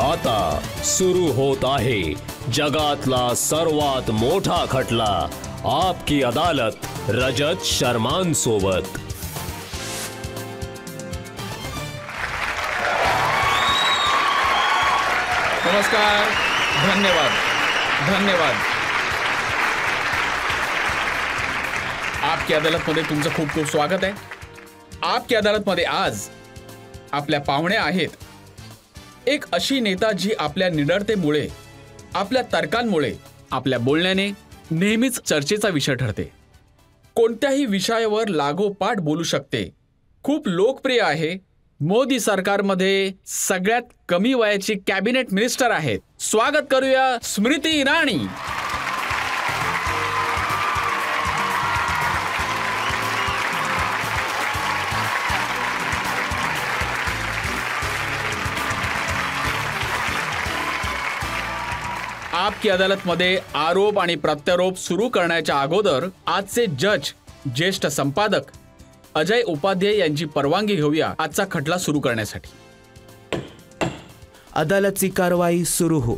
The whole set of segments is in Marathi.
आता सुरू होत आहे जगातला सर्वात मोठा खटला, आपकी अदालत रजत शर्मांसोबत। नमस्कार, धन्यवाद धन्यवाद। आपकी अदालत मध्ये तुमचं खूप खूप स्वागत आहे। आपकी अदालत मध्ये आज आपल्या पाहुण्या आहेत एक अशी नेता जी आपल्या निडरतेमुळे, आपल्या तर्कांमुळे, आपल्या बोलण्याने नेहमीच चर्चेचा विषय ठरते। कोणत्याही विषयावर लागोपाठ बोलू शकते, खूप लोकप्रिय आहे। मोदी सरकारमध्ये सगळ्यात कमी वयाची कॅबिनेट मिनिस्टर आहेत। स्वागत करूया स्मृती इराणी। आपकी अदालतमध्ये आरोप आणि प्रत्यारोप सुरू करण्याच्या अगोदर आजचे जज, ज्येष्ठ संपादक अजय उपाध्याय यांची परवानगी घेऊया आजचा खटला सुरू करण्यासाठी। अदालतची कारवाई सुरू हो।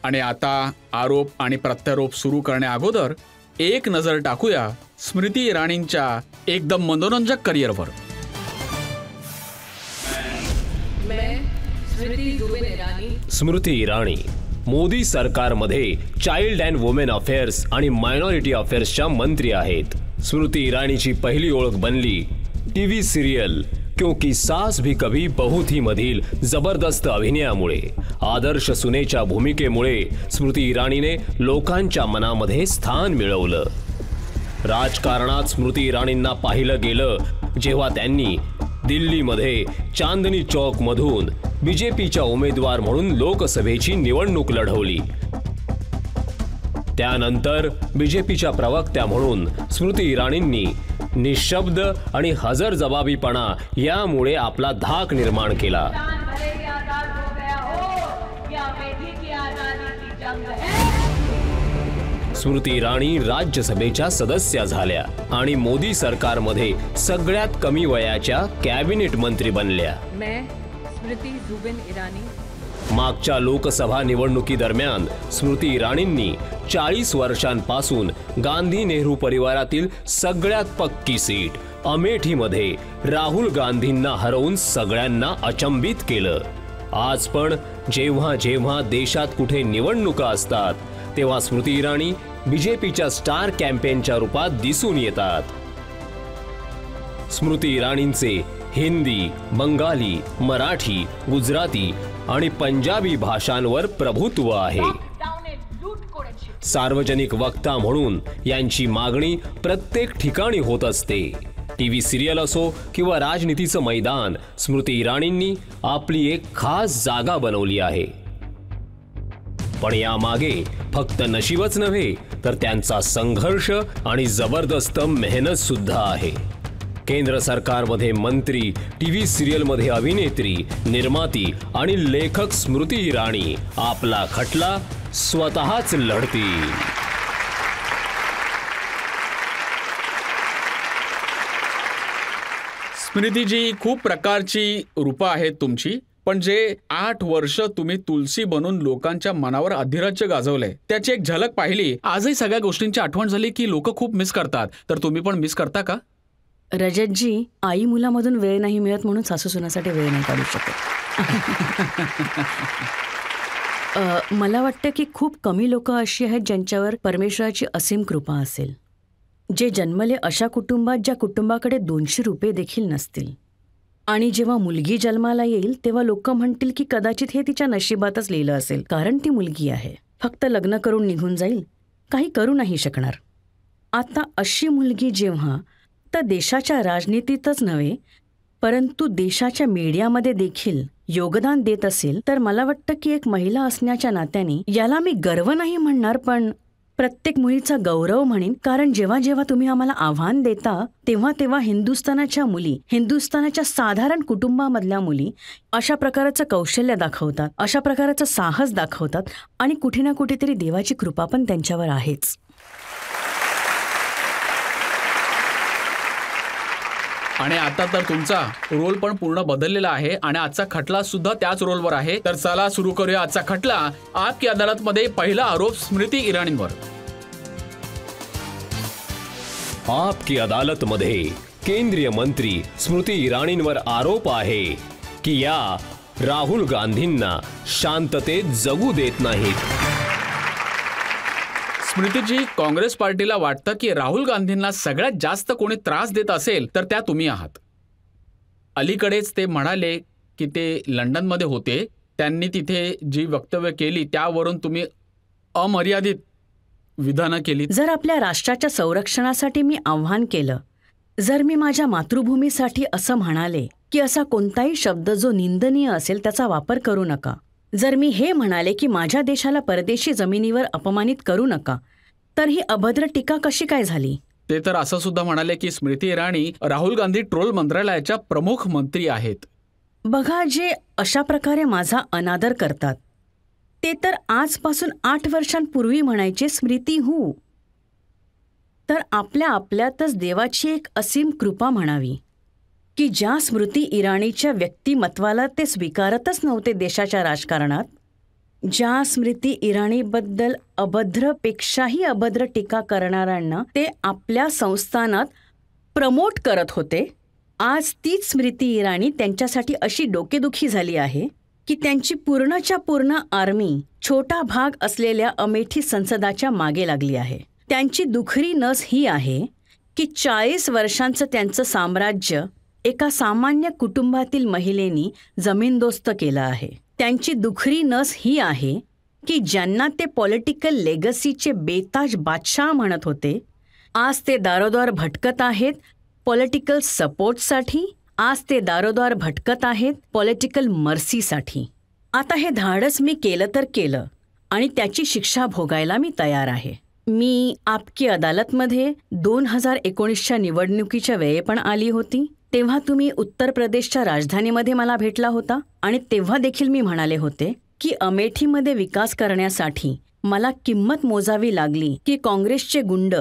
आणि आता आरोप आणि प्रत्यारोप सुरू करण्या अगोदर एक नजर टाकूया स्मृती इराणींच्या एकदम मनोरंजक करिअरवर। स्मृती इराणी मोदी सरकारमध्ये चाइल्ड अँड वुमेन अफेअर्स आणि मायनॉरिटी अफेअर्सच्या मंत्री आहेत। स्मृती इराणीची पहिली ओळख बनली टीव्ही सिरियल क्योंकि सास भी कभी बहू थी मधील जबरदस्त अभिनयामुळे। आदर्श सुनेच्या भूमिकेमुळे स्मृती इराणीने लोकांच्या मनामध्ये स्थान मिळवलं। राजकारणात स्मृती इराणींना पाहिलं गेलं जेव्हा त्यांनी दिल्लीमध्ये चांदनी चौक मधून बीजेपीच्या उमेदवार म्हणून लोकसभेची निवडणूक लढवली। त्यानंतर बीजेपीच्या प्रवक्त्या म्हणून स्मृती इराणींनी निशब्द आणि हजरजबाबीपणा यामुळे आपला धाक निर्माण केला। स्मृती इराणी राज्यसभेच्या सदस्या झाल्या आणि मोदी सरकारमध्ये सगळ्यात कमी वयाच्या कॅबिनेट मंत्री बनल्या। स्मृती जुबिन इराणी। मागच्या लोकसभा निवडणुकीदरम्यान स्मृती इराणींनी 40 वर्षांपासून गांधी नेहरू परिवारातील सगळ्यात पक्की सीट अमेठीमध्ये राहुल गांधींना हरवून सगळ्यांना अचंबित केलं। आज पण जेव्हा जेव्हा देशात कुठे निवडणुका असतात तेव्हा स्मृती इराणी बीजेपीच्या स्टार कॅम्पेनच्या रूपात दिसून येतात। स्मृती इराणींचे हिंदी, बंगाली, मराठी, गुजराती आणि पंजाबी भाषांवर प्रभुत्व आहे। सार्वजनिक वक्ता म्हणून यांची मागणी प्रत्येक ठिकाणी होत असते। टीव्ही सिरियल असो किंवा राजनीतीचं मैदान, स्मृती इराणींनी आपली एक खास जागा बनवली आहे। पण यामागे फक्त नशीबच नव्हे तर त्यांचा संघर्ष आणि जबरदस्त मेहनत सुद्धा आहे। केंद्र सरकारमध्ये मंत्री, टीव्ही सिरियलमध्ये अभिनेत्री, निर्माती आणि लेखक स्मृती इराणी आपला खटला स्वतःच लढतील। स्मृतीजी, खूप प्रकारची रूपं आहेत तुमची, पण जे 8 वर्ष तुम्ही तुलसी बनून लोकांच्या मनावर अधिराज्य गाजवलंय त्याची एक झलक पाहिली। आजही सगळ्या गोष्टींची आठवण झाली की लोक खूप मिस करतात, तर तुम्ही पण मिस करता का? रजतजी, आई मुलामधून वेळ नाही मिळत म्हणून सासू सुनासाठी वेळ नाही काढू शकत। मला वाटतं की खूप कमी लोक अशी आहेत ज्यांच्यावर परमेश्वराची असीम कृपा असेल, जे जन्मले अशा कुटुंबात ज्या कुटुंबाकडे 200 रुपये देखील नसतील। आणि जेव्हा मुलगी जन्माला येईल तेव्हा लोक म्हणतील की कदाचित हे तिच्या नशिबातच लिहिलं असेल, कारण ती मुलगी आहे, फक्त लग्न करून निघून जाईल, काही करू नाही शकणार। आता अशी मुलगी जेव्हा तर देशाच्या राजनीतीतच नव्हे परंतु देशाच्या मीडियामध्ये देखील योगदान देत असेल तर मला वाटतं की एक महिला असण्याच्या नात्याने याला मी गर्व नाही म्हणणार पण प्रत्येक मुलीचा गौरव म्हणेन, कारण जेव्हा जेव्हा तुम्ही आम्हाला आव्हान देता तेव्हा तेव्हा हिंदुस्थानाच्या मुली, हिंदुस्थानाच्या साधारण कुटुंबामधल्या मुली अशा प्रकारचं कौशल्य दाखवतात, अशा प्रकारचं साहस दाखवतात आणि कुठे ना कुठेतरी देवाची कृपा पण त्यांच्यावर आहेच। आणि आता तर तुमचा रोल पण पूर्ण बदललेला आहे आणि आजचा खटला सुद्धा त्याच रोलवर आहे. तर चला सुरू करूया आजचा खटला. आप की अदालत मध्ये पहिला आरोप स्मृती इराणींवर. आपकी अदालत मध्ये केंद्रीय मंत्री स्मृती इराणींवर आरोप आहे की या राहुल गांधींना शांततेत जगू देत नाहीत. स्मृतीजी, काँग्रेस पार्टीला वाटतं की राहुल गांधींना सगळ्यात जास्त कोणी त्रास देत असेल तर त्या तुम्ही आहात. अलीकडेच ते म्हणाले की ते लंडनमध्ये होते. त्यांनी तिथे जी वक्तव्य केली त्यावरून तुम्ही अमर्यादित विधानं केली. जर आपल्या राष्ट्राच्या संरक्षणासाठी मी आव्हान केलं, जर मी माझ्या मातृभूमीसाठी असं म्हणाले की असा कोणताही शब्द जो निंदनीय असेल त्याचा वापर करू नका, जर मी हे म्हणाले की माझ्या देशाला परदेशी जमिनीवर अपमानित करू नका, तर ही अभद्र टीका कशी काय झाली? ते तर असं सुद्धा म्हणाले की स्मृती इराणी राहुल गांधी ट्रोल मंत्रालयाच्या प्रमुख मंत्री आहेत. बघा, जे अशा प्रकारे माझा अनादर करतात ते तर आजपासून 8 वर्षांपूर्वी म्हणायचे स्मृती हू. तर आपल्यातच देवाची एक असीम कृपा म्हणावी की ज्या स्मृती इराणीच्या व्यक्तिमत्वाला ते स्वीकारतच नव्हते देशाच्या राजकारणात, ज्या स्मृती इराणीबद्दल अभद्रपेक्षाही अभद्र टीका करणाऱ्यांना ते आपल्या संस्थानात प्रमोट करत होते, आज तीच स्मृती इराणी त्यांच्यासाठी अशी डोकेदुखी झाली आहे की त्यांची पूर्णच्या पूर्ण आर्मी छोटा भाग असलेल्या अमेठी संसदाच्या मागे लागली आहे. त्यांची दुखरी नस ही आहे की 40 वर्षांचं त्यांचं साम्राज्य एका सामान्य कुटुंबातील महिलेनी जमीनदोस्त केलं आहे. त्यांची दुखरी नस ही आहे की ज्यांना ते पॉलिटिकल लेगसीचे बेताज बादशाह म्हणत होते, आज ते दारोदार भटकत आहेत पॉलिटिकल सपोर्टसाठी, आज ते दारोदार भटकत आहेत पॉलिटिकल मर्सीसाठी. आता हे धाडस मी केलं तर केलं आणि त्याची शिक्षा भोगायला मी तयार आहे. मी आपकी अदालतमध्ये 2019च्या निवडणुकीच्या वेळी पण आली होती. तेव्हा तुम्ही उत्तर प्रदेशच्या राजधानीमध्ये मला भेटला होता आणि तेव्हा देखील मी म्हणाले होते की अमेठीमध्ये विकास करण्यासाठी मला किंमत मोजावी लागली की काँग्रेसचे गुंड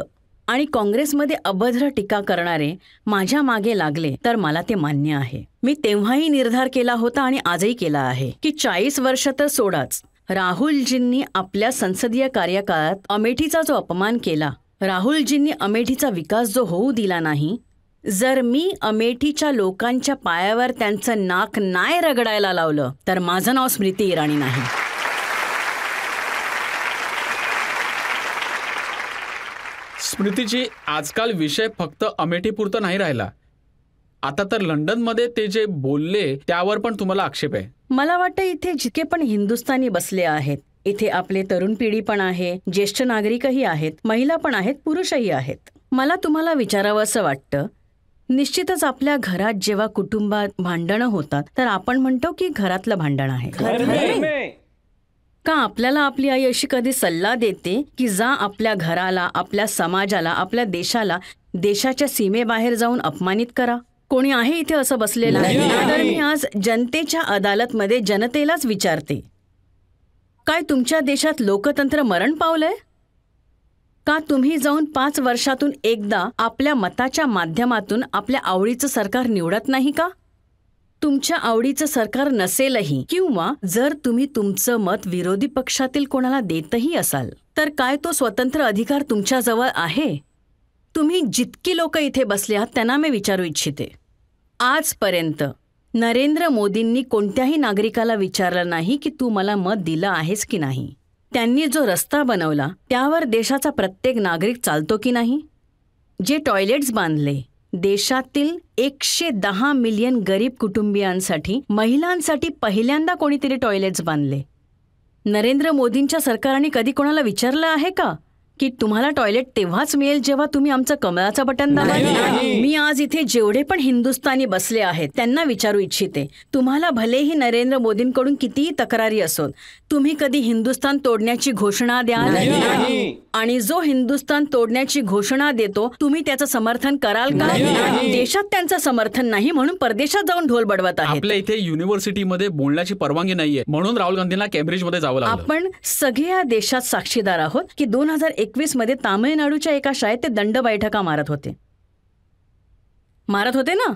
आणि काँग्रेसमध्ये अभद्र टीका करणारे माझ्या मागे लागले तर मला ते मान्य आहे. मी तेव्हाही निर्धार केला होता आणि आजही केला आहे की 40 वर्ष तर सोडाच, राहुलजींनी आपल्या संसदीय कार्यकाळात अमेठीचा जो अपमान केला, राहुलजींनी अमेठीचा विकास जो होऊ दिला नाही, जर मी अमेठीच्या लोकांच्या पायावर त्यांचं नाक नाही रगडायला लावलं तर माझं नाव स्मृती इराणी नाही. स्मृतीजी, आजकाल विषय फक्त अमेठीपुरता नाही राहिला. आता तर लंडनमध्ये ते जे बोलले त्यावर पण तुम्हाला आक्षेप आहे. मला वाटतं इथे जितके पण हिंदुस्थानी बसले आहेत, इथे आपले तरुण पिढी पण आहे, ज्येष्ठ नागरिकही आहेत, महिला पण आहेत, पुरुषही आहेत. मला तुम्हाला विचारावं असं वाटतं, निश्चितच आपल्या घरात जेव्हा कुटुंबात भांडणं होतात तर आपण म्हणतो की घरातलं भांडण आहे. का आपल्याला आपली आई अशी कधी सल्ला देते की जा आपल्या घराला, आपल्या समाजाला, आपल्या देशाला देशाच्या सीमेबाहेर जाऊन अपमानित करा? कोणी आहे इथे असं बसलेलं? तर मी आज जनतेच्या अदालतमध्ये जनतेलाच विचारते, काय तुमच्या देशात लोकतंत्र मरण पावलंय? का तुम्ही जाऊन 5 वर्षातून एकदा आपल्या मताच्या माध्यमातून आपल्या आवडीचं सरकार निवडत नाही का? तुमच्या आवडीचं सरकार नसेलही किंवा जर तुम्ही तुमचं मत विरोधी पक्षातील कोणाला देतही असाल तर काय तो स्वतंत्र अधिकार तुमच्याजवळ आहे? तुम्ही जितकी लोक इथे बसले आहात त्यांना मी विचारू इच्छिते, आजपर्यंत नरेंद्र मोदींनी कोणत्याही नागरिकाला विचारलं नाही की तू मला मत दिलं आहेस की नाही? त्यांनी जो रस्ता बनवला त्यावर देशाचा प्रत्येक नागरिक चालतो की नाही? जे टॉयलेट्स बांधले, देशातील 110 मिलियन गरीब कुटुंबियांसाठी, महिलांसाठी पहिल्यांदा कोणीतरी टॉयलेट्स बांधले. नरेंद्र मोदींच्या सरकारने कधी कोणाला विचारलं आहे का की तुम्हाला टॉयलेट तेव्हाच मिळेल जेव्हा तुम्ही आमचं कमळाचं बटन दाबाल? मी आज इथे जेवढे पण हिंदुस्थानी बसले आहेत त्यांना विचारू इच्छिते, तुम्हाला भलेही नरेंद्र मोदींकडून कितीही तक्रारी असोत, तुम्ही कधी हिंदुस्थान तोडण्याची घोषणा द्याल? आणि जो हिंदुस्थान तोडण्याची घोषणा देतो तुम्ही त्याचं समर्थन कराल का? देशात त्यांचं समर्थन नाही म्हणून परदेशात जाऊन ढोल बडवत आहेत. आपल्या इथे युनिव्हर्सिटीमध्ये बोलण्याची परवानगी नाहीये म्हणून राहुल गांधींना केम्ब्रिजमध्ये जावं लागलं. आपण सगळ्या देशात साक्षीदार आहोत की 2021 मध्ये तामिळनाडूच्या एका शाळेत ते दंड बैठका मारत होते ना.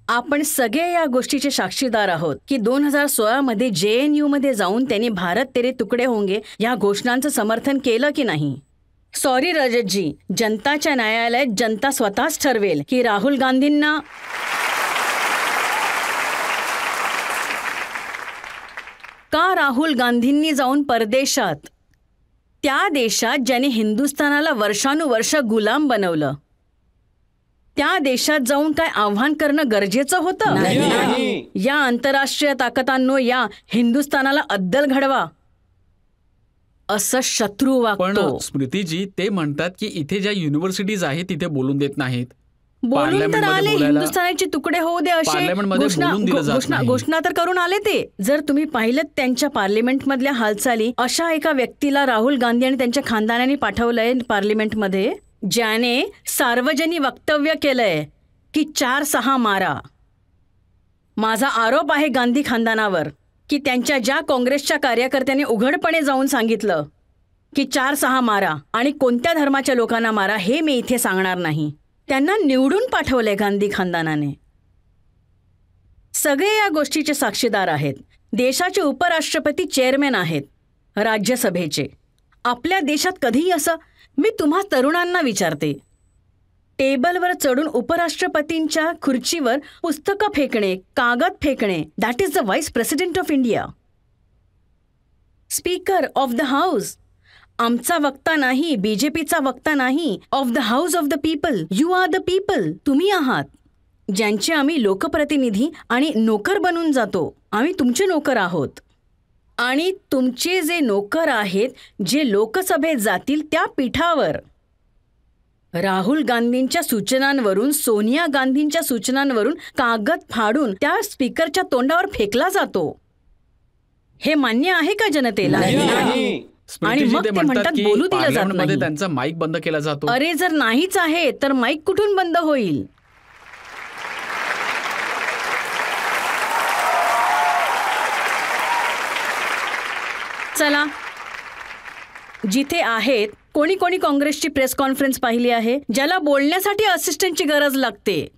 आपण सगळे या गोष्टीचे साक्षीदार आहोत की 2016 मध्ये JNU मध्ये जाऊन त्यांनी भारत तेरे तुकडे होंगे या घोषणांचं समर्थन केलं की नाही. सॉरी रजतजी, जनताच्या न्यायालयात जनता स्वतःच ठरवेल की राहुल गांधींना का राहुल गांधींनी जाऊन परदेशात, त्या देशात ज्याने हिंदुस्थानाला वर्षानुवर्ष गुलाम बनवलं, त्या देशात जाऊन काय आव्हान करणं गरजेचं होतं? या आंतरराष्ट्रीय ताकदांनो या हिंदुस्थानाला अद्दल घडवा असं शत्रू पण वागतो. स्मृतीजी, ते म्हणतात की इथे ज्या युनिव्हर्सिटीज आहेत तिथे बोलून देत नाहीत. बोलून तर पार्लमेंटमध्ये आले बोलायला- हिंदुस्थानाचे तुकडे होऊ दे असे पार्लमेंटमध्ये बोलून दिलं जात नाही. घोषणा तर करून आले ते. जर तुम्ही पाहिलं त्यांच्या पार्लिमेंटमधल्या हालचाली, अशा एका व्यक्तीला राहुल गांधी आणि त्यांच्या खानदानाने पाठवलंय पार्लिमेंटमध्ये ज्याने सार्वजनिक वक्तव्य केलंय की 4-6 मारा. माझा आरोप आहे गांधी खानदानावर की त्यांच्या ज्या काँग्रेसच्या कार्यकर्त्यांनी उघडपणे जाऊन सांगितलं की 4-6 मारा आणि कोणत्या धर्माच्या लोकांना मारा हे मी इथे सांगणार नाही, त्यांना निवडून पाठवले गांधी खानदानाने. सगळे या गोष्टीचे साक्षीदार आहेत. देशाचे उपराष्ट्रपती चेअरमॅन आहेत राज्यसभेचे. आपल्या देशात कधीही असं, मी तुम्हा तरुणांना विचारते, टेबलवर चढून उपराष्ट्रपतींच्या खुर्चीवर पुस्तकं फेकणे, कागद फेकणे, that is the vice president of India, speaker of the house. आमचा वक्ता नाही, BJPचा वक्ता नाही, of the house of the people. You are the people. तुम्ही आहात ज्यांचे आम्ही लोकप्रतिनिधी आणि नोकर बनून जातो. आम्ही तुमचे नोकर आहोत आणि तुमचे जे नोकर आहेत, जे लोकसभेत जातील त्या पीठावर राहुल गांधींच्या सूचनांवरून, सोनिया गांधींच्या सूचनांवरून कागद फाडून त्या स्पीकरच्या तोंडावर फेकला जातो. हे मान्य आहे का जनतेला? आणि स्मृतीजी, मग ते ते म्हणतात की बोलू दिलं जात पार्लमेंटमध्ये नाही. त्यांचा माईक बंद केला जातो. अरे, जर नाहीच आहे तर माईक कुठून बंद होईल? चला, जिथे आहेत, कोणी कोणी काँग्रेसची प्रेस कॉन्फरन्स पाहिली आहे ज्याला बोलण्यासाठी असिस्टंटची गरज लागते?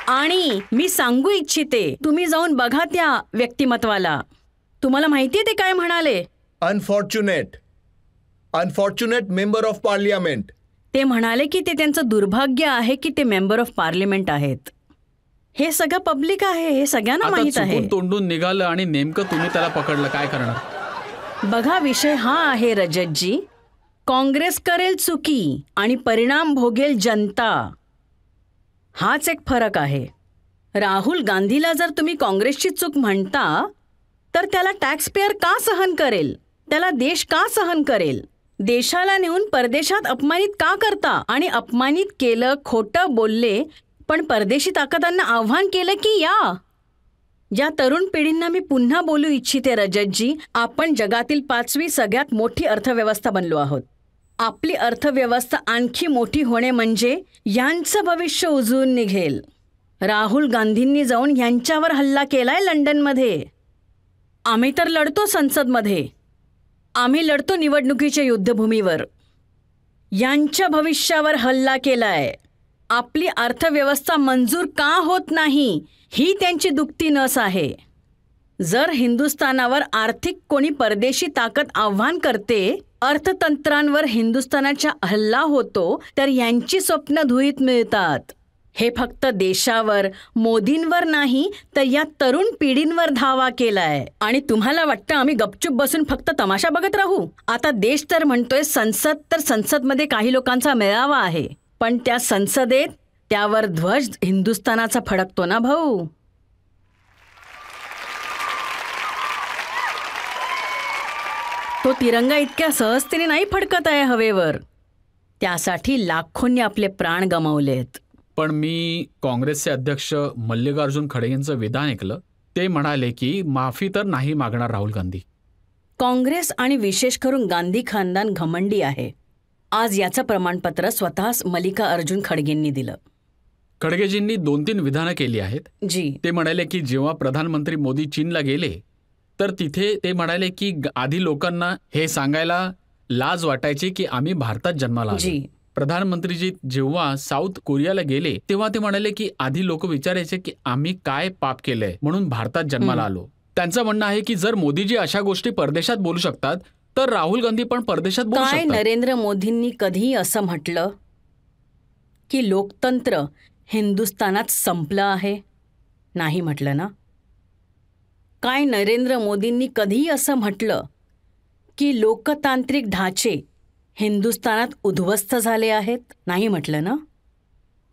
आणि मी सांगू इच्छिते, तुम्ही जाऊन बघा त्या व्यक्तिमत्वाला. तुम्हाला माहितीये ते काय म्हणाले? Unfortunate member of parliament. ते म्हणाले की ते त्यांचं दुर्भाग्य आहे की ते मेंबर ऑफ पार्लिमेंट आहेत. हे सगळं पब्लिक आहे, हे सगळ्यांना आता माहित आहे. चुकून तोंडून निघालं आणि नेमकं तुम्ही त्याला पकडलं, काय करणार? बघा, विषय हा आहे रजतजी, काँग्रेस करेल चुकी आणि परिणाम भोगेल जनता. हाच एक फरक आहे. राहुल गांधीला जर तुम्ही काँग्रेसची चूक म्हणता तर त्याला टॅक्स पेयर का सहन करेल? त्याला देश का सहन करेल? देशाला नेऊन परदेशात अपमानित का करता? आणि अपमानित केलं, खोटं बोलले, पण परदेशी ताकदांना आव्हान केलं की या तरुण पिढींना मी पुन्हा बोलू इच्छिते रजतजी, आपण जगातील 5वी सगळ्यात मोठी अर्थव्यवस्था बनलो आहोत. आपली अर्थव्यवस्था आणखी मोठी होणे म्हणजे यांचं भविष्य उजळून निघेल. राहुल गांधींनी जाऊन यांच्यावर हल्ला केलाय लंडनमध्ये. आम्ही तर लढतो संसदमध्ये, आम्ही लढतो निवडणुकीच्या युद्धभूमीवर. यांच्या भविष्यावर हल्ला केलाय. आपली अर्थव्यवस्था मंजूर का होत नाही ही त्यांची दुखती नस आहे. जर हिंदुस्थानावर आर्थिक कोणी परदेशी ताकद आव्हान करते, अर्थतंत्रांवर हिंदुस्थानाचा हल्ला होतो, तर यांची स्वप्न धुळीत मिळतात. हे फक्त देशावर, मोदींवर नाही तर या तरुण पिढींवर धावा केलाय. आणि तुम्हाला वाटतं आम्ही गपचूप बसून फक्त तमाशा बघत राहू? आता देश तर म्हणतोय संसद, तर संसदमध्ये काही लोकांचा मेळावा आहे, पण त्या संसदेत त्यावर ध्वज हिंदुस्थानाचा फडकतो ना भाऊ. तो तिरंगा इतक्या सहजतेने नाही फडकत आहे हवेवर. त्यासाठी लाखोंनी आपले प्राण गमावलेत. पण मी काँग्रेसचे अध्यक्ष मल्लिकार्जुन खडगे यांचं विधान ऐकलं. ते म्हणाले की माफी तर नाही मागणार राहुल गांधी. काँग्रेस आणि विशेष करून गांधी खानदान घमंडी आहे. आज याचं प्रमाणपत्र स्वतःच मल्लिकार्जुन खडगेंनी दिलं. खडगेजींनी 2-3 विधानं केली आहेत. जी, ते म्हणाले की जेव्हा प्रधानमंत्री मोदी चीनला गेले तर तिथे ते म्हणाले की आधी लोकांना हे सांगायला लाज वाटायची की आम्ही भारतात जन्माला आलो. जी. प्रधानमंत्रीजी जेव्हा साऊथ कोरियाला गेले तेव्हा ते म्हणाले की आधी लोक विचारायचे की आम्ही काय पाप केलंय म्हणून भारतात जन्माला आलो. त्यांचं म्हणणं आहे की जर मोदीजी अशा गोष्टी परदेशात बोलू शकतात तर राहुल गांधी पण परदेशात बोलू काय शकतात. नरेंद्र मोदींनी कधी असं म्हटलं की लोकतंत्र हिंदुस्थानात संपलं आहे? नाही म्हटलं ना. काय नरेंद्र मोदींनी कधी असं म्हटलं की लोकतांत्रिक ढाचे हिंदुस्थानात उद्ध्वस्त झाले आहेत? नाही म्हटलं ना.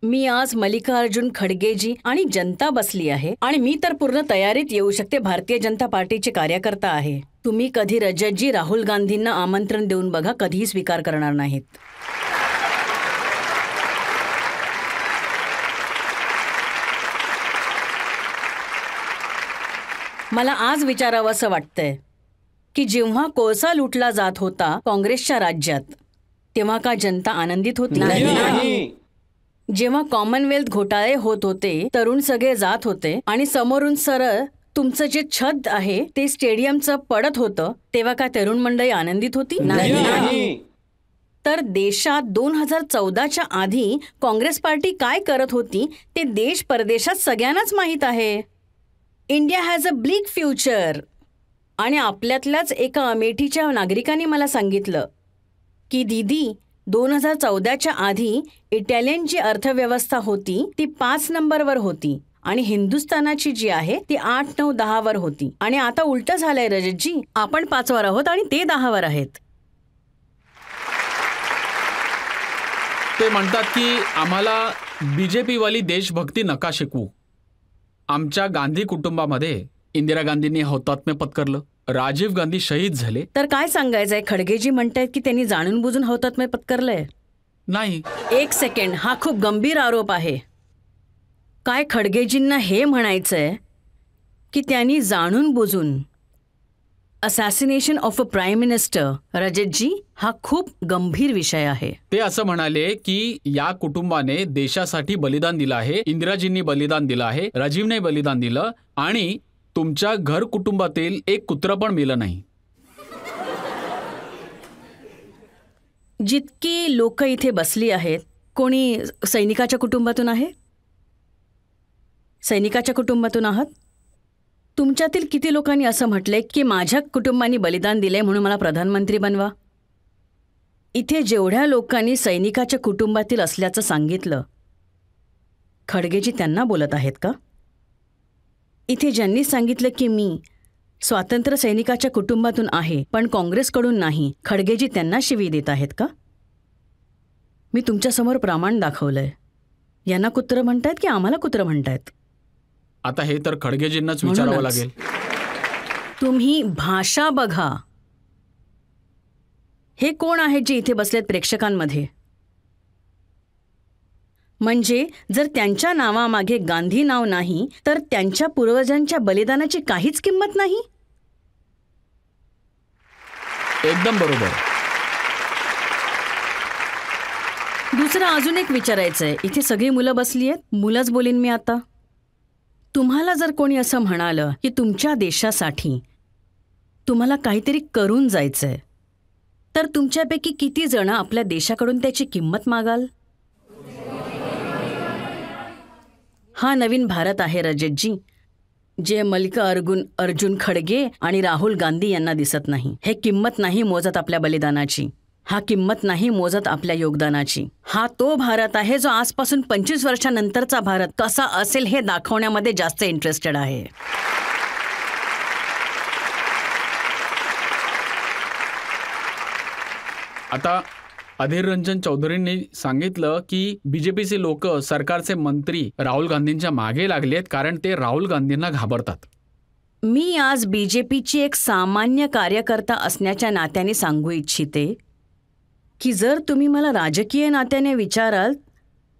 मी आज मल्लिकार्जुन खडगेजी आणि जनता बसली आहे आणि मी तर पूर्ण तयारीत येऊ शकते. भारतीय जनता पार्टीचे कार्यकर्ता आहे. तुम्ही कधी रजतजी राहुल गांधींना आमंत्रण देऊन बघा, कधीही स्वीकार करणार नाहीत. मला आज विचारावंसं वाटतंय की जेव्हा कोळसा लुटला जात होता काँग्रेसच्या राज्यात तेव्हा का जनता आनंदित होती? नाही. जेव्हा कॉमनवेल्थ घोटाळे होत होते, तरुण सगळे जात होते आणि समोरून सरळ तुमचं जे छत आहे ते स्टेडियमचं पडत होतं, तेव्हा का तरुण मंडळी आनंदित होती? नाही. तर देशात 2014च्या आधी काँग्रेस पार्टी काय करत होती ते देश परदेशात सगळ्यांनाच माहीत आहे. India has a bleak future. आणि आपल्यातल्याच एका अमेठीच्या नागरिकांनी मला सांगितलं की दीदी 2014च्या आधी इटालियन जी अर्थव्यवस्था होती ती 5 नंबरवर होती आणि हिंदुस्थानाची जी आहे ती 8, 9, 10 वर होती. आणि आता उलटं झालंय रजतजी, आपण 5 वर आहोत आणि ते 10 वर आहेत. ते म्हणतात की आम्हाला बीजेपी वाली देशभक्ती नका शिकवू. आमच्या गांधी कुटुंबामध्ये इंदिरा गांधींनी हौतात्म्य पत्करलं, राजीव गांधी शहीद झाले. तर काय सांगायचंय? खडगेजी म्हणतायत की त्यांनी जाणून बुजून हौतात्म्य पत्करलंय? नाही. एक सेकंड, हा खूप गंभीर आरोप आहे. काय खडगेजींना हे म्हणायचंय की त्यांनी जाणून बुजून assassination of a prime minister? रजतजी, हा खूप गंभीर विषय आहे. ते असं म्हणाले की या कुटुंबाने देशासाठी बलिदान दिलं आहे. इंदिराजींनी बलिदान दिलं आहे, राजीवने बलिदान दिलं आणि तुमच्या घर कुटुंबातील एक कुत्र पण मेलं नाही. जितकी लोक इथे बसली आहेत, कोणी सैनिकाच्या कुटुंबातून आहे? सैनिकाच्या कुटुंबातून आहात? तुमच्यातील किती लोकांनी असं म्हटलंय की माझ्या कुटुंबाने बलिदान दिलंय म्हणून मला प्रधानमंत्री बनवा? इथे जेवढ्या लोकांनी सैनिकाच्या कुटुंबातील असल्याचं सांगितलं, खडगेजी त्यांना बोलत आहेत का? इथे ज्यांनी सांगितलं की मी स्वातंत्र्य सैनिकाच्या कुटुंबातून आहे पण काँग्रेसकडून नाही, खडगेजी त्यांना शिवी देत आहेत का? मी तुमच्यासमोर प्रमाण दाखवलंय. यांना कुत्र म्हणतायत की आम्हाला कुत्र म्हणतायत? आता हे तर खडगेजींनाच विचारावं लागेल. तुम्ही भाषा बघा. हे कोण आहेत जे इथे बसलेत प्रेक्षकांमध्ये? म्हणजे जर त्यांच्या नावामागे गांधी नाव नाही तर त्यांच्या पूर्वजांच्या बलिदानाची काहीच किंमत नाही? एकदम बरोबर. दुसरं अजून एक विचारायचंय. इथे सगळी मुलं बसली आहेत, मुलंच बोलीन मी आता. तुम्हाला जर कोणी असं म्हणालं की तुमच्या देशासाठी तुम्हाला काहीतरी करून जायचंय, तर तुमच्यापैकी किती जण आपल्या देशाकडून त्याची किंमत मागाल? हा नवीन भारत आहे रजतजी, जे मल्लिकार्जुन खडगे आणि राहुल गांधी यांना दिसत नाही. हे किंमत नाही मोजत आपल्या बलिदानाची, हा किंमत नाही मोजत आपल्या योगदानाची. हा तो भारत आहे जो आजपासून 25 वर्षानंतरचा भारत कसा असेल हे दाखवण्यामध्ये जास्त इंटरेस्टेड आहे. आता अधीर रंजन चौधरींनी सांगितलं की बीजेपीचे लोक सरकारचे मंत्री राहुल गांधींच्या मागे लागलेत कारण ते राहुल गांधींना घाबरतात. मी आज बीजेपीची एक सामान्य कार्यकर्ता असण्याच्या नात्याने सांगू इच्छिते की जर तुम्ही मला राजकीय नात्याने विचाराल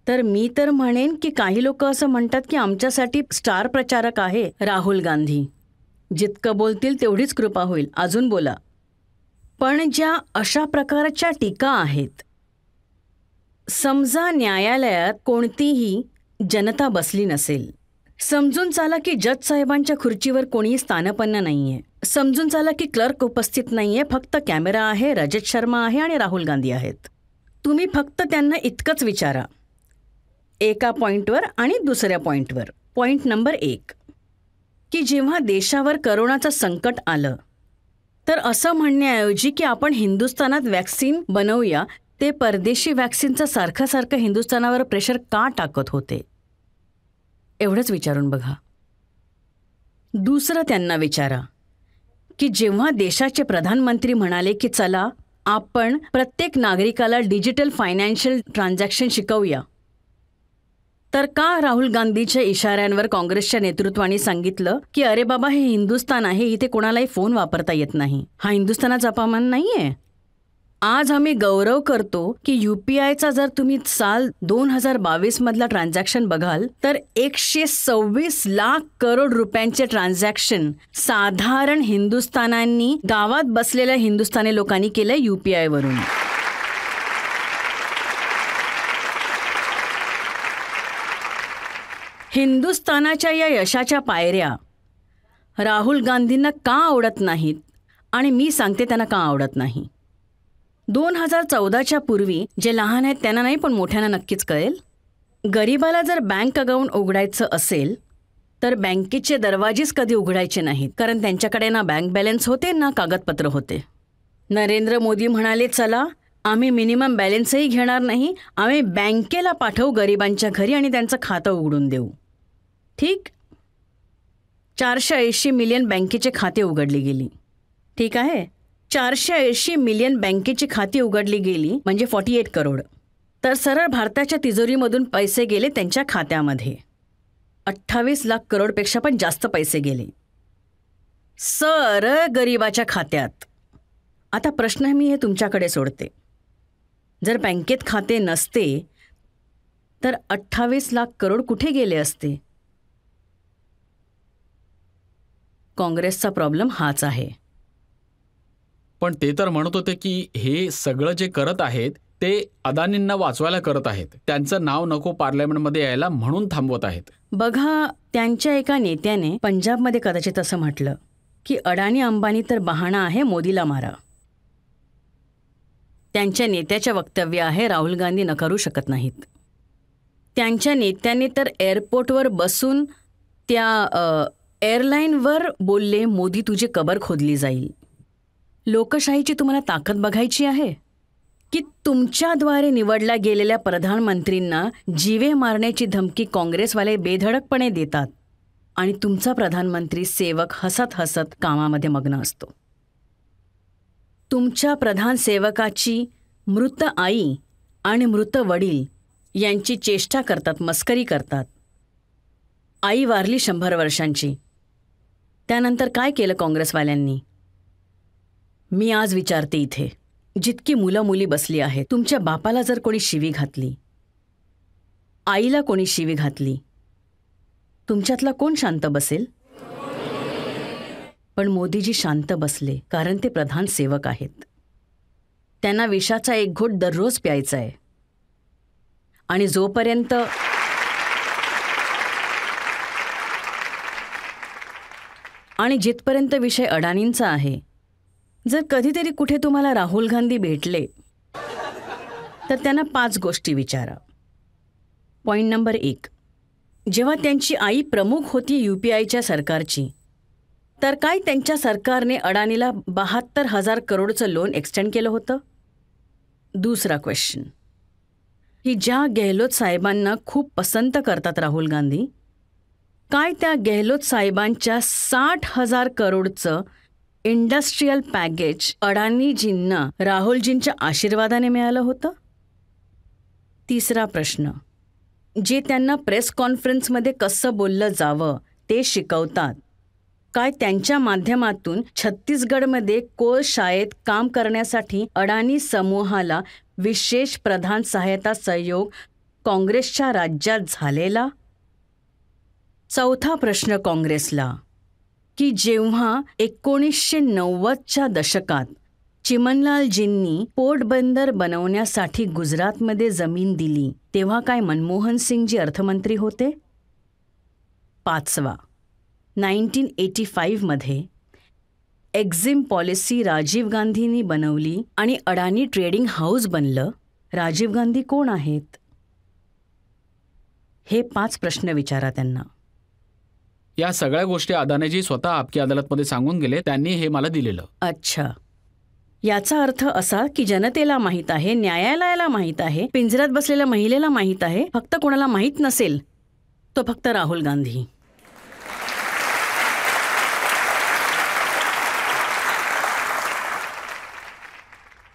तर मी तर म्हणेन की काही लोक असं म्हणतात की आमच्यासाठी स्टार प्रचारक आहे राहुल गांधी. जितकं बोलतील तेवढीच कृपा होईल, अजून बोला. पण ज्या अशा प्रकारच्या टीका आहेत, समजा न्यायालयात कोणतीही जनता बसली नसेल, समजून चाला की जज साहेबांच्या खुर्चीवर कोणीही स्थानपन्न नाहीये, समजून चाला की क्लर्क उपस्थित नाहीये, फक्त कॅमेरा आहे, रजत शर्मा आहे आणि राहुल गांधी आहेत. तुम्ही फक्त त्यांना इतकंच विचारा, एका पॉईंटवर आणि दुसऱ्या पॉईंटवर. पॉईंट नंबर 1 की जेव्हा देशावर करोनाचं संकट आलं तर असं म्हणण्याऐवजी की आपण हिंदुस्थानात वॅक्सिन बनवूया, ते परदेशी वॅक्सिनचं सारखं हिंदुस्थानावर प्रेशर का टाकत होते? एवढंच विचारून बघा. दुसरं त्यांना विचारा की जेव्हा देशाचे प्रधानमंत्री म्हणाले की चला आपण प्रत्येक नागरिकाला डिजिटल फायनान्शियल ट्रान्झॅक्शन शिकवूया, तर का राहुल गांधीच्या इशाऱ्यांवर काँग्रेसच्या नेतृत्वाने सांगितलं की अरे बाबा, हे हिंदुस्थान आहे, इथे कोणालाही फोन वापरता येत नाही. हा हिंदुस्थानाचा अपमान नाहीये. आज आम्ही गौरव करतो की UPIचा जर तुम्ही साल 2022 मधला ट्रान्झॅक्शन बघाल तर 126 लाख करोड रुपयांचे ट्रान्झॅक्शन साधारण हिंदुस्थानांनी, गावात बसलेल्या हिंदुस्थानी लोकांनी केलंय UPI वरून. हिंदुस्थानाच्या या यशाच्या पायऱ्या राहुल गांधींना का आवडत नाहीत? आणि मी सांगते त्यांना का आवडत नाही. 2014च्या पूर्वी जे लहान आहेत त्यांना नाही, पण मोठ्यांना नक्कीच कळेल. गरीबाला जर बँक अकाउंट उघडायचं असेल तर बँकेचे दरवाजेच कधी उघडायचे नाहीत, कारण त्यांच्याकडे ना बँक बॅलन्स होते ना कागदपत्र होते. नरेंद्र मोदी म्हणाले चला आम्ही मिनिमम बॅलन्सही घेणार नाही, आम्ही बँकेला पाठवू गरिबांच्या घरी आणि त्यांचं खातं उघडून देऊ. ठीक, 480 मिलियन बँकेचे खाते उघडली गेली. ठीक आहे, 480 मिलियन बँकेची खाती उघडली गेली म्हणजे 48 करोड. तर सरळ भारताच्या तिजोरीमधून पैसे गेले त्यांच्या खात्यामध्ये. 28 लाख करोडपेक्षा पण जास्त पैसे गेले सरळ गरिबाच्या खात्यात. आता प्रश्न मी हे तुमच्याकडे सोडते, जर बँकेत खाते नसते तर 28 लाख करोड कुठे गेले असते? काँग्रेसचा प्रॉब्लेम हाच आहे. पण ते तर म्हणत होते की हे सगळं जे करत आहेत ते अदानींना वाचवायला करत आहेत, त्यांचं नाव नको पार्लमेंटमध्ये यायला म्हणून थांबवत आहेत. बघा, त्यांच्या एका नेत्याने पंजाबमध्ये कदाचित असं म्हटलं की अडाणी अंबानी तर बहाणा आहे, मोदीला मारा. त्यांच्या नेत्याचं वक्तव्य आहे, राहुल गांधी नकारू शकत नाहीत. त्यांच्या नेत्याने तर एअरपोर्टवर बसून त्या एअरलाईनवर बोलले, मोदी तुझी कबर खोदली जाईल. लोकशाहीची तुम्हाला ताकद बघायची आहे की तुमच्याद्वारे निवडल्या गेलेल्या प्रधानमंत्रींना जीवे मारण्याची धमकी काँग्रेसवाले बेधडकपणे देतात आणि तुमचा प्रधानमंत्री सेवक हसत हसत कामामध्ये मग्न असतो. तुमच्या प्रधान सेवकाची मृत आई आणि मृत वडील यांची चेष्टा करतात, मस्करी करतात. आई वारली 100 वर्षांची, त्यानंतर काय केलं काँग्रेसवाल्यांनी? मी आज विचारते इथे, जितकी मुलं मुली बसली आहेत, तुमच्या बापाला जर कोणी शिवी घातली, आईला कोणी शिवी घातली, तुमच्यातला कोण शांत बसेल? पण मोदीजी शांत बसले, कारण ते प्रधान सेवक आहेत. त्यांना विषाचा एक घोट दररोज प्यायचा आहे. आणि जोपर्यंत आणि जिथपर्यंत विषय अडाणींचा आहे, जर कधीतरी कुठे तुम्हाला राहुल गांधी भेटले तर त्यांना 5 गोष्टी विचारा. पॉईंट नंबर 1, जेव्हा त्यांची आई प्रमुख होती UPIच्या सरकारची, तर काय त्यांच्या सरकारने अडाणीला 72,000 करोडचं लोन एक्सटेंड केलं होतं? दुसरा क्वेश्चन, की ज्या गेहलोत साहेबांना खूप पसंत करतात राहुल गांधी, काय त्या गेहलोत साहेबांच्या 60,000 करोडचं इंडस्ट्रियल पॅकेज अडाणीजींना राहुलजींच्या आशीर्वादाने मिळालं होतं? तिसरा प्रश्न, जे त्यांना प्रेस कॉन्फरन्समध्ये कसं बोललं जावं ते शिकवतात, काय त्यांच्या माध्यमातून छत्तीसगडमध्ये कोळशाळेत काम करण्यासाठी अडाणी समूहाला विशेष प्रधान सहायता सहयोग काँग्रेसच्या राज्यात झालेला? चौथा प्रश्न काँग्रेसला, की जेव्हा 1990च्या दशकात चिमनलालजींनी पोर्टबंदर बनवण्यासाठी गुजरातमध्ये जमीन दिली, तेव्हा काय मनमोहन सिंगजी अर्थमंत्री होते? पाचवा, 1985मध्ये एक्झिम पॉलिसी राजीव गांधींनी बनवली आणि अडाणी ट्रेडिंग हाऊस बनलं. राजीव गांधी कोण आहेत? हे 5 प्रश्न विचारा त्यांना. या सगळ्या गोष्टी अदानीजी स्वतः आपकी अदालतमध्ये सांगून गेले. त्यांनी हे मला दिलेलं. अच्छा, याचा अर्थ असा की जनतेला माहीत आहे, न्यायालयाला माहीत आहे, पिंजऱ्यात बसलेल्या महिलेला माहीत आहे, फक्त कोणाला माहीत नसेल तो फक्त राहुल गांधी.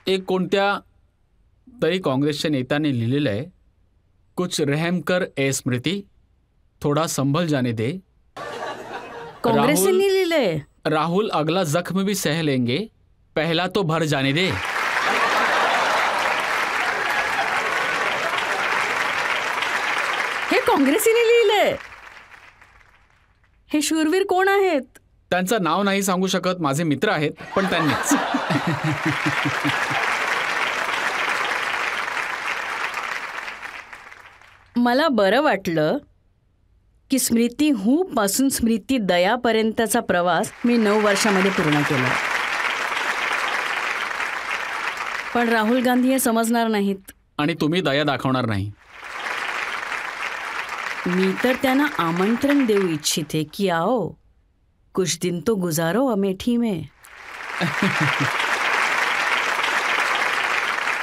एक कोणत्या तरी काँग्रेसच्या नेत्याने लिहिलेलं आहे, कुछ रहम कर ए स्मृती, थोडा संभल जाने दे. काँग्रेसने लिहिलंय. राहुल अगला जख्म भी सह लेंगे, पहला तो भर जाने दे. हे काँग्रेसीने लिहिलंय. हे शूरवीर कोण आहेत? त्यांचं नाव नाही सांगू शकत, माझे मित्र आहेत, पण त्यांनीच. मला बरं वाटलं की स्मृती हू पासून स्मृती दयापर्यंतचा प्रवास मी 9 वर्षामध्ये पूर्ण केला. पण राहुल गांधी हे समजणार नाहीत. आणि तुम्ही दया दाखवणार नाही. मी तर त्यांना आमंत्रण देऊ इच्छिते की आओ कुछ दिन तो गुजारो अमेठी में.